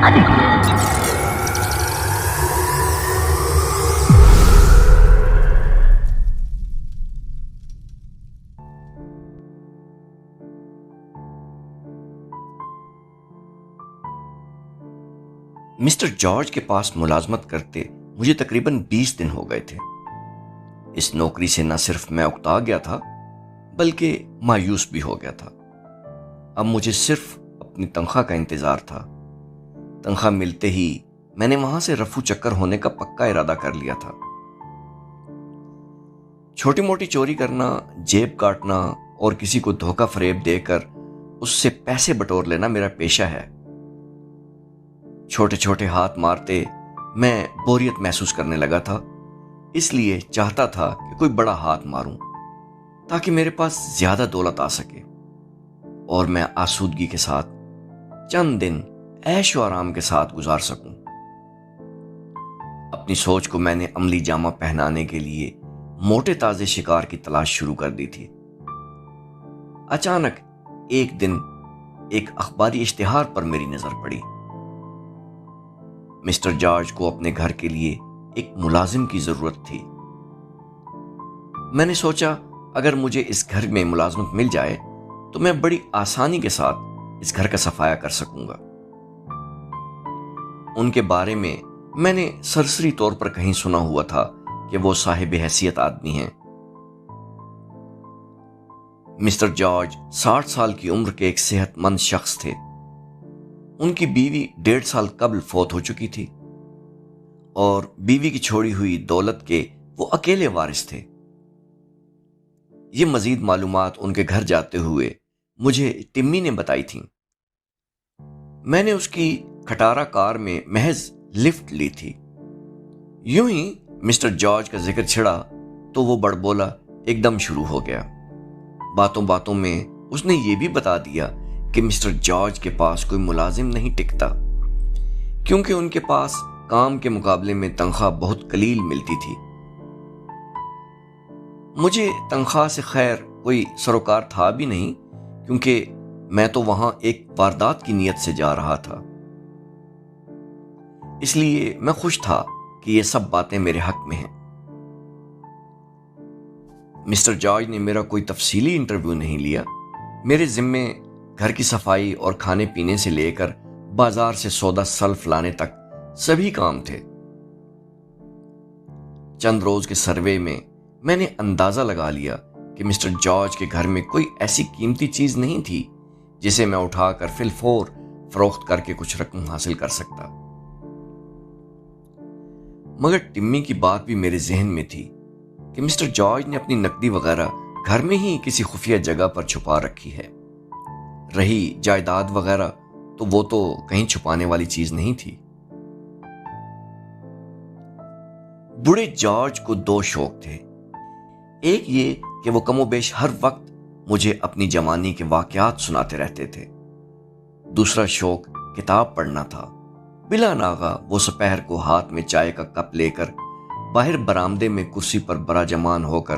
Mister George کے پاس ملازمت کرتے مجھے تقریباً 20 دن ہو گئے تھے۔ اس نوکری سے نہ صرف میں اکتا گیا تھا بلکہ مایوس بھی ہو گیا تھا۔ اب مجھے صرف اپنی تنخواہ کا انتظار تھا۔ تنخواہ ملتے ہی میں نے وہاں سے رفو چکر ہونے کا پکا ارادہ کر لیا تھا۔ چھوٹی موٹی چوری کرنا، جیب کاٹنا اور کسی کو دھوکہ فریب دے کر اس سے پیسے بٹور لینا میرا پیشہ ہے۔ چھوٹے چھوٹے ہاتھ مارتے میں بوریت محسوس کرنے لگا تھا، اس لیے چاہتا تھا کہ کوئی بڑا ہاتھ ماروں تاکہ میرے پاس زیادہ دولت آ سکے اور میں آسودگی کے ساتھ چند دن عیش و آرام کے ساتھ گزار سکوں۔ اپنی سوچ کو میں نے عملی جامہ پہنانے کے لیے موٹے تازے شکار کی تلاش شروع کر دی تھی۔ اچانک ایک دن ایک اخباری اشتہار پر میری نظر پڑی۔ مسٹر جارج کو اپنے گھر کے لیے ایک ملازم کی ضرورت تھی۔ میں نے سوچا اگر مجھے اس گھر میں ملازمت مل جائے تو میں بڑی آسانی کے ساتھ اس گھر کا صفایا کر سکوں گا۔ ان کے بارے میں نے سرسری طور پر کہیں سنا ہوا تھا کہ وہ صاحب حیثیت آدمی ہیں۔ مسٹر جارج 60 سال کی عمر کے ایک صحت مند شخص تھے۔ ان کی بیوی 1.5 سال قبل فوت ہو چکی تھی اور بیوی کی چھوڑی ہوئی دولت کے وہ اکیلے وارث تھے۔ یہ مزید معلومات ان کے گھر جاتے ہوئے مجھے ٹمی نے بتائی تھیں۔ میں نے اس کی کھٹارا کار میں محض لفٹ لی تھی۔ یوں ہی مسٹر جارج کا ذکر چھڑا تو وہ بڑبولا ایک دم شروع ہو گیا۔ باتوں باتوں میں اس نے یہ بھی بتا دیا کہ مسٹر جارج کے پاس کوئی ملازم نہیں ٹکتا کیونکہ ان کے پاس کام کے مقابلے میں تنخواہ بہت قلیل ملتی تھی۔ مجھے تنخواہ سے خیر کوئی سروکار تھا بھی نہیں کیونکہ میں تو وہاں ایک واردات کی نیت سے جا رہا تھا، اس لیے میں خوش تھا کہ یہ سب باتیں میرے حق میں ہیں۔ مسٹر جارج نے میرا کوئی تفصیلی انٹرویو نہیں لیا۔ میرے ذمے گھر کی صفائی اور کھانے پینے سے لے کر بازار سے سودا سلف لانے تک سبھی کام تھے۔ چند روز کے سروے میں نے اندازہ لگا لیا کہ مسٹر جارج کے گھر میں کوئی ایسی قیمتی چیز نہیں تھی جسے میں اٹھا کر فی الفور فروخت کر کے کچھ رقم حاصل کر سکتا۔ مگر ٹمی کی بات بھی میرے ذہن میں تھی کہ مسٹر جارج نے اپنی نقدی وغیرہ گھر میں ہی کسی خفیہ جگہ پر چھپا رکھی ہے۔ رہی جائیداد وغیرہ تو وہ تو کہیں چھپانے والی چیز نہیں تھی۔ بوڑھے جارج کو 2 شوق تھے۔ ایک یہ کہ وہ کم و بیش ہر وقت مجھے اپنی جوانی کے واقعات سناتے رہتے تھے۔ دوسرا شوق کتاب پڑھنا تھا۔ بلا ناغہ وہ دوپہر کو ہاتھ میں چائے کا کپ لے کر باہر برآمدے میں کرسی پر براجمان ہو کر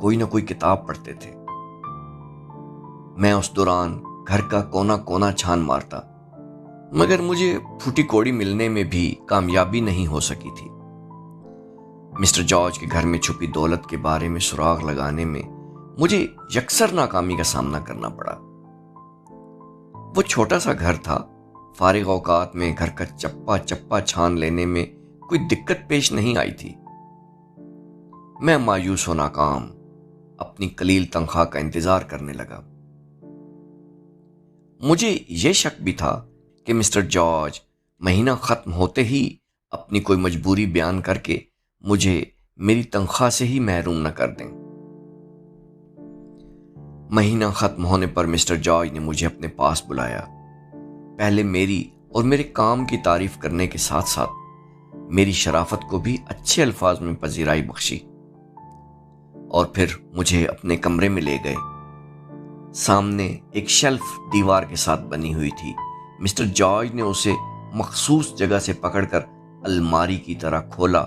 کوئی نہ کوئی کتاب پڑھتے تھے۔ میں اس دوران گھر کا کونا کونا چھان مارتا مگر مجھے پھوٹی کوڑی ملنے میں بھی کامیابی نہیں ہو سکی تھی۔ مسٹر جارج کے گھر میں چھپی دولت کے بارے میں سراغ لگانے میں مجھے یکسر ناکامی کا سامنا کرنا پڑا۔ وہ چھوٹا سا گھر تھا، فارغ اوقات میں گھر کا چپا چپا چھان لینے میں کوئی دقت پیش نہیں آئی تھی۔ میں مایوس و ناکام اپنی قلیل تنخواہ کا انتظار کرنے لگا۔ مجھے یہ شک بھی تھا کہ مسٹر جارج مہینہ ختم ہوتے ہی اپنی کوئی مجبوری بیان کر کے مجھے میری تنخواہ سے ہی محروم نہ کر دیں۔ مہینہ ختم ہونے پر مسٹر جارج نے مجھے اپنے پاس بلایا۔ پہلے میری اور میرے کام کی تعریف کرنے کے ساتھ ساتھ میری شرافت کو بھی اچھے الفاظ میں پذیرائی بخشی اور پھر مجھے اپنے کمرے میں لے گئے۔ سامنے ایک شیلف دیوار کے ساتھ بنی ہوئی تھی۔ مسٹر جارج نے اسے مخصوص جگہ سے پکڑ کر الماری کی طرح کھولا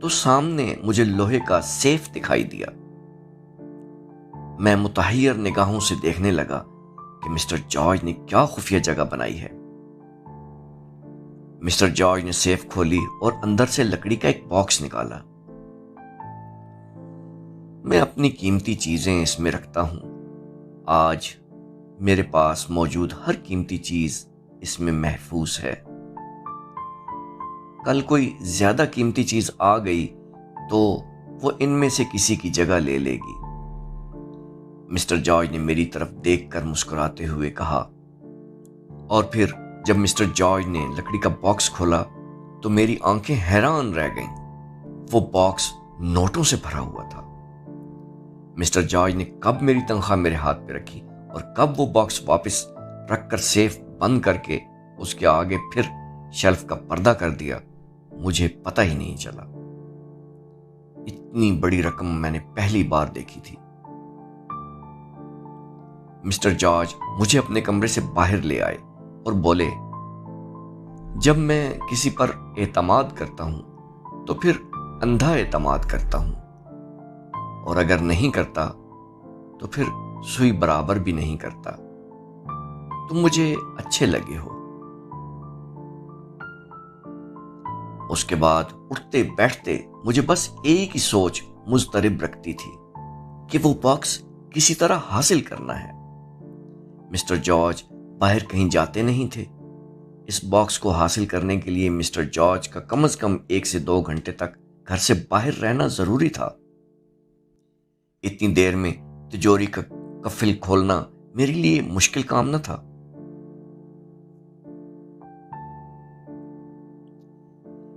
تو سامنے مجھے لوہے کا سیف دکھائی دیا۔ میں متحیر نگاہوں سے دیکھنے لگا کہ مسٹر جارج نے کیا خفیہ جگہ بنائی ہے۔ مسٹر جارج نے سیف کھولی اور اندر سے لکڑی کا ایک باکس نکالا۔ میں اپنی قیمتی چیزیں اس میں رکھتا ہوں۔ آج میرے پاس موجود ہر قیمتی چیز اس میں محفوظ ہے۔ کل کوئی زیادہ قیمتی چیز آ گئی تو وہ ان میں سے کسی کی جگہ لے لے گی۔ مسٹر جارج نے میری طرف دیکھ کر مسکراتے ہوئے کہا، اور پھر جب مسٹر جارج نے لکڑی کا باکس کھولا تو میری آنکھیں حیران رہ گئیں۔ وہ باکس نوٹوں سے بھرا ہوا تھا۔ مسٹر جارج نے کب میری تنخواہ میرے ہاتھ پہ رکھی اور کب وہ باکس واپس رکھ کر سیف بند کر کے اس کے آگے پھر شیلف کا پردہ کر دیا، مجھے پتہ ہی نہیں چلا۔ اتنی بڑی رقم میں نے پہلی بار دیکھی تھی۔ مسٹر جارج مجھے اپنے کمرے سے باہر لے آئے اور بولے، جب میں کسی پر اعتماد کرتا ہوں تو پھر اندھا اعتماد کرتا ہوں، اور اگر نہیں کرتا تو پھر سوئی برابر بھی نہیں کرتا۔ تم مجھے اچھے لگے ہو۔ اس کے بعد اٹھتے بیٹھتے مجھے بس ایک ہی سوچ مضطرب رکھتی تھی کہ وہ باکس کسی طرح حاصل کرنا ہے۔ مسٹر جارج باہر کہیں جاتے نہیں تھے۔ اس باکس کو حاصل کرنے کے لیے مسٹر جارج کا کم از کم 1 سے 2 گھنٹے تک گھر سے باہر رہنا ضروری تھا۔ اتنی دیر میں تجوری کا قفل کھولنا میرے لیے مشکل کام نہ تھا۔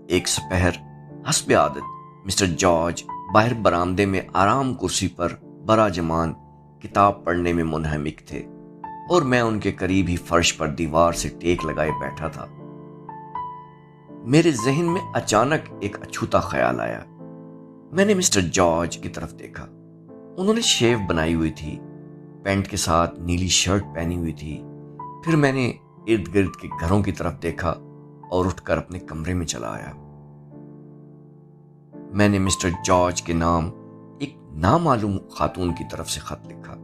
ایک سپہر حسب عادت مسٹر جارج باہر برآمدے میں آرام کرسی پر براجمان کتاب پڑھنے میں منہمک تھے، اور میں ان کے قریب ہی فرش پر دیوار سے ٹیک لگائے بیٹھا تھا۔ میرے ذہن میں اچانک ایک اچھوتا خیال آیا۔ میں نے مسٹر جارج کی طرف دیکھا۔ انہوں نے شیو بنائی ہوئی تھی، پینٹ کے ساتھ نیلی شرٹ پہنی ہوئی تھی۔ پھر میں نے ارد گرد کے گھروں کی طرف دیکھا اور اٹھ کر اپنے کمرے میں چلا آیا۔ میں نے مسٹر جارج کے نام ایک نامعلوم خاتون کی طرف سے خط لکھا،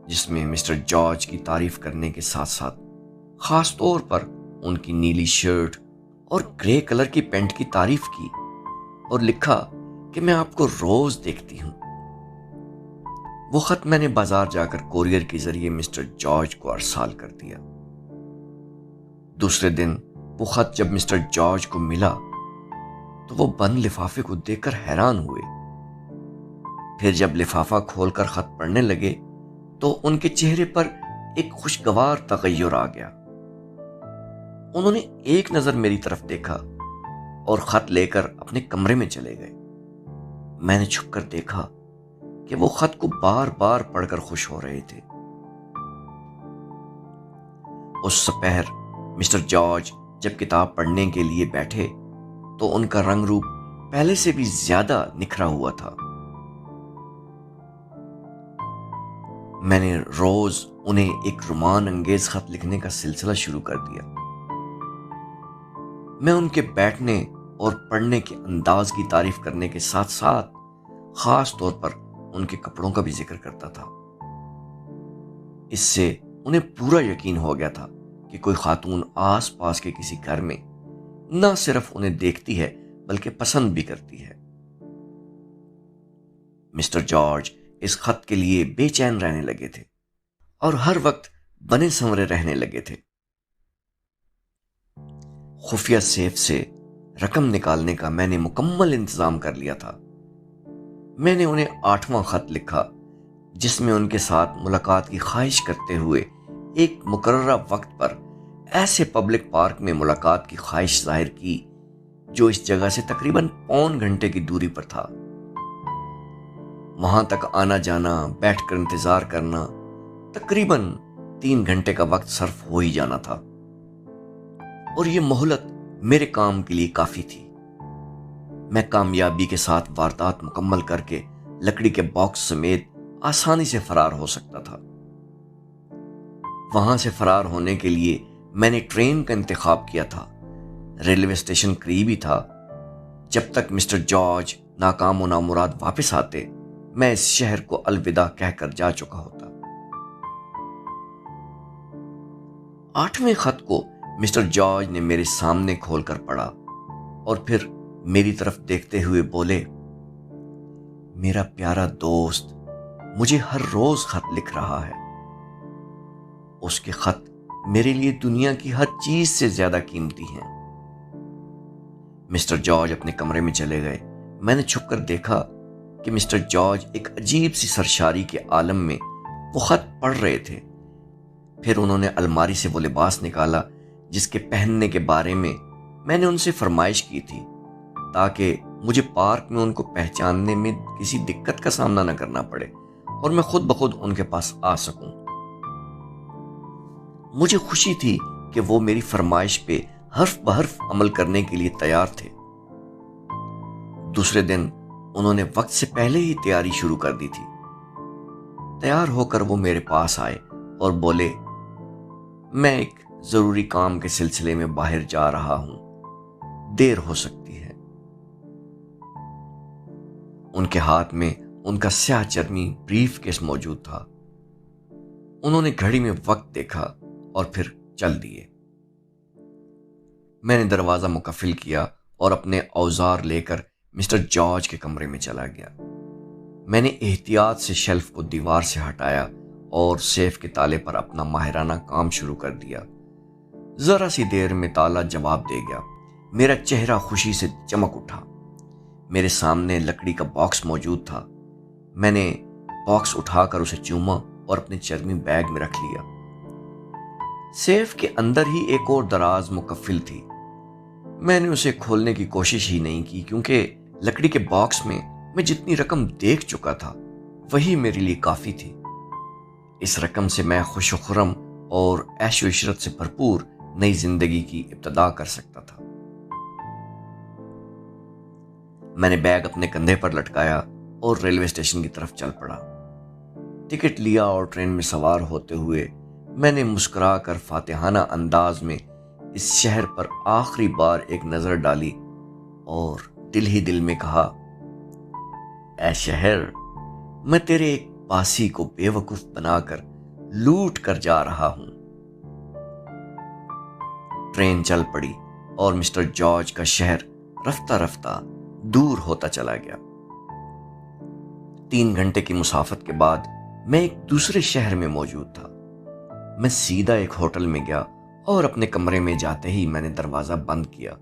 جس میں مسٹر جارج کی تعریف کرنے کے ساتھ ساتھ خاص طور پر ان کی نیلی شرٹ اور گرے کلر کی پینٹ کی تعریف کی، اور لکھا کہ میں آپ کو روز دیکھتی ہوں۔ وہ خط میں نے بازار جا کر کوریئر کے ذریعے مسٹر جارج کو ارسال کر دیا۔ دوسرے دن وہ خط جب مسٹر جارج کو ملا تو وہ بند لفافے کو دیکھ کر حیران ہوئے۔ پھر جب لفافہ کھول کر خط پڑھنے لگے تو ان کے چہرے پر ایک خوشگوار تغیر آ گیا۔ انہوں نے ایک نظر میری طرف دیکھا اور خط لے کر اپنے کمرے میں چلے گئے۔ میں نے چھپ کر دیکھا کہ وہ خط کو بار بار پڑھ کر خوش ہو رہے تھے۔ اس سپہر مسٹر جارج جب کتاب پڑھنے کے لیے بیٹھے تو ان کا رنگ روپ پہلے سے بھی زیادہ نکھرا ہوا تھا۔ میں نے روز انہیں ایک رومان انگیز خط لکھنے کا سلسلہ شروع کر دیا۔ میں ان کے بیٹھنے اور پڑھنے کے انداز کی تعریف کرنے کے ساتھ ساتھ خاص طور پر ان کے کپڑوں کا بھی ذکر کرتا تھا۔ اس سے انہیں پورا یقین ہو گیا تھا کہ کوئی خاتون آس پاس کے کسی گھر میں نہ صرف انہیں دیکھتی ہے بلکہ پسند بھی کرتی ہے۔ مسٹر جارج اس خط کے لیے بے چین رہنے لگے تھے اور ہر وقت بنے سنورے رہنے لگے تھے۔ خفیہ سیف سے رقم نکالنے کا میں نے مکمل انتظام کر لیا تھا۔ میں نے انہیں 8واں خط لکھا، جس میں ان کے ساتھ ملاقات کی خواہش کرتے ہوئے ایک مقررہ وقت پر ایسے پبلک پارک میں ملاقات کی خواہش ظاہر کی جو اس جگہ سے تقریباً 1.25 گھنٹے کی دوری پر تھا۔ وہاں تک آنا جانا، بیٹھ کر انتظار کرنا، تقریباً 3 گھنٹے کا وقت صرف ہو ہی جانا تھا، اور یہ مہلت میرے کام کے لیے کافی تھی۔ میں کامیابی کے ساتھ واردات مکمل کر کے لکڑی کے باکس سمیت آسانی سے فرار ہو سکتا تھا۔ وہاں سے فرار ہونے کے لیے میں نے ٹرین کا انتخاب کیا تھا۔ ریلوے اسٹیشن قریب ہی تھا۔ جب تک مسٹر جارج ناکام و نامراد واپس آتے، میں اس شہر کو الوداع کہہ کر جا چکا ہوتا۔ 8ویں خط کو مسٹر جارج نے میرے سامنے کھول کر پڑھا اور پھر میری طرف دیکھتے ہوئے بولے، میرا پیارا دوست مجھے ہر روز خط لکھ رہا ہے۔ اس کے خط میرے لیے دنیا کی ہر چیز سے زیادہ قیمتی ہیں۔ مسٹر جارج اپنے کمرے میں چلے گئے۔ میں نے چھپ کر دیکھا کہ مسٹر جارج ایک عجیب سی سرشاری کے عالم میں وہ خط پڑھ رہے تھے۔ پھر انہوں نے الماری سے وہ لباس نکالا جس کے پہننے کے بارے میں نے ان سے فرمائش کی تھی تاکہ مجھے پارک میں ان کو پہچاننے میں کسی دقت کا سامنا نہ کرنا پڑے اور میں خود بخود ان کے پاس آ سکوں۔ مجھے خوشی تھی کہ وہ میری فرمائش پہ حرف بحرف عمل کرنے کے لیے تیار تھے۔ دوسرے دن انہوں نے وقت سے پہلے ہی تیاری شروع کر دی تھی۔ تیار ہو کر وہ میرے پاس آئے اور بولے، میں ایک ضروری کام کے سلسلے میں باہر جا رہا ہوں، دیر ہو سکتی ہے۔ ان کے ہاتھ میں ان کا سیاہ چرمی بریف کیس موجود تھا۔ انہوں نے گھڑی میں وقت دیکھا اور پھر چل دیے۔ میں نے دروازہ مقفل کیا اور اپنے اوزار لے کر مسٹر جارج کے کمرے میں چلا گیا۔ میں نے احتیاط سے شیلف کو دیوار سے ہٹایا اور سیف کے تالے پر اپنا ماہرانہ کام شروع کر دیا۔ ذرا سی دیر میں تالا جواب دے گیا۔ میرا چہرہ خوشی سے چمک اٹھا۔ میرے سامنے لکڑی کا باکس موجود تھا۔ میں نے باکس اٹھا کر اسے چوما اور اپنے چرمی بیگ میں رکھ لیا۔ سیف کے اندر ہی ایک اور دراز مقفل تھی۔ میں نے اسے کھولنے کی کوشش ہی نہیں کی کیونکہ لکڑی کے باکس میں جتنی رقم دیکھ چکا تھا وہی میرے لیے کافی تھی۔ اس رقم سے میں خوش و خرم اور عیش و عشرت سے بھرپور نئی زندگی کی ابتدا کر سکتا تھا۔ میں نے بیگ اپنے کندھے پر لٹکایا اور ریلوے اسٹیشن کی طرف چل پڑا۔ ٹکٹ لیا اور ٹرین میں سوار ہوتے ہوئے میں نے مسکرا کر فاتحانہ انداز میں اس شہر پر آخری بار ایک نظر ڈالی اور دل ہی دل میں کہا، اے شہر، میں تیرے ایک پاسی کو بے وقوف بنا کر لوٹ کر جا رہا ہوں۔ ٹرین چل پڑی اور مسٹر جارج کا شہر رفتہ رفتہ دور ہوتا چلا گیا۔ 3 گھنٹے کی مسافت کے بعد میں ایک دوسرے شہر میں موجود تھا۔ میں سیدھا ایک ہوٹل میں گیا اور اپنے کمرے میں جاتے ہی میں نے دروازہ بند کیا۔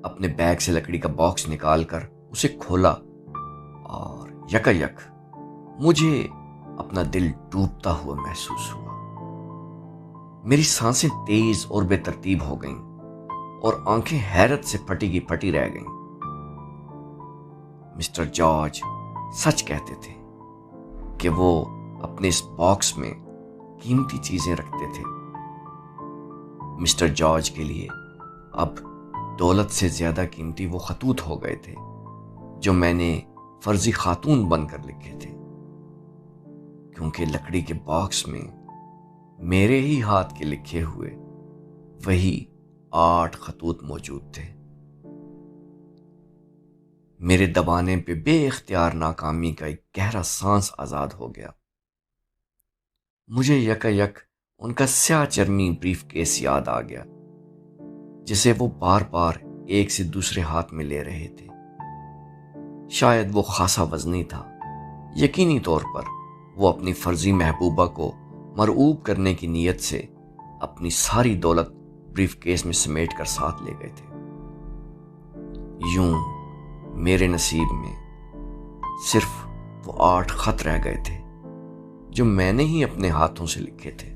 اپنے بیگ سے لکڑی کا باکس نکال کر اسے کھولا اور یکایک مجھے اپنا دل ڈوبتا ہوا محسوس ہوا۔ میری سانسیں تیز اور بے ترتیب ہو گئیں اور آنکھیں حیرت سے پھٹی کی پھٹی رہ گئیں۔ مسٹر جارج سچ کہتے تھے کہ وہ اپنے اس باکس میں قیمتی چیزیں رکھتے تھے۔ مسٹر جارج کے لیے اب دولت سے زیادہ قیمتی وہ خطوط ہو گئے تھے جو میں نے فرضی خاتون بن کر لکھے تھے، کیونکہ لکڑی کے باکس میں میرے ہی ہاتھ کے لکھے ہوئے وہی 8 خطوط موجود تھے۔ میرے دبانے پہ بے اختیار ناکامی کا ایک گہرا سانس آزاد ہو گیا۔ مجھے یکایک ان کا سیاہ چرمی بریف کیس یاد آ گیا جسے وہ بار بار ایک سے دوسرے ہاتھ میں لے رہے تھے۔ شاید وہ خاصا وزنی تھا۔ یقینی طور پر وہ اپنی فرضی محبوبہ کو مرعوب کرنے کی نیت سے اپنی ساری دولت بریف کیس میں سمیٹ کر ساتھ لے گئے تھے۔ یوں میرے نصیب میں صرف وہ 8 خط رہ گئے تھے جو میں نے ہی اپنے ہاتھوں سے لکھے تھے۔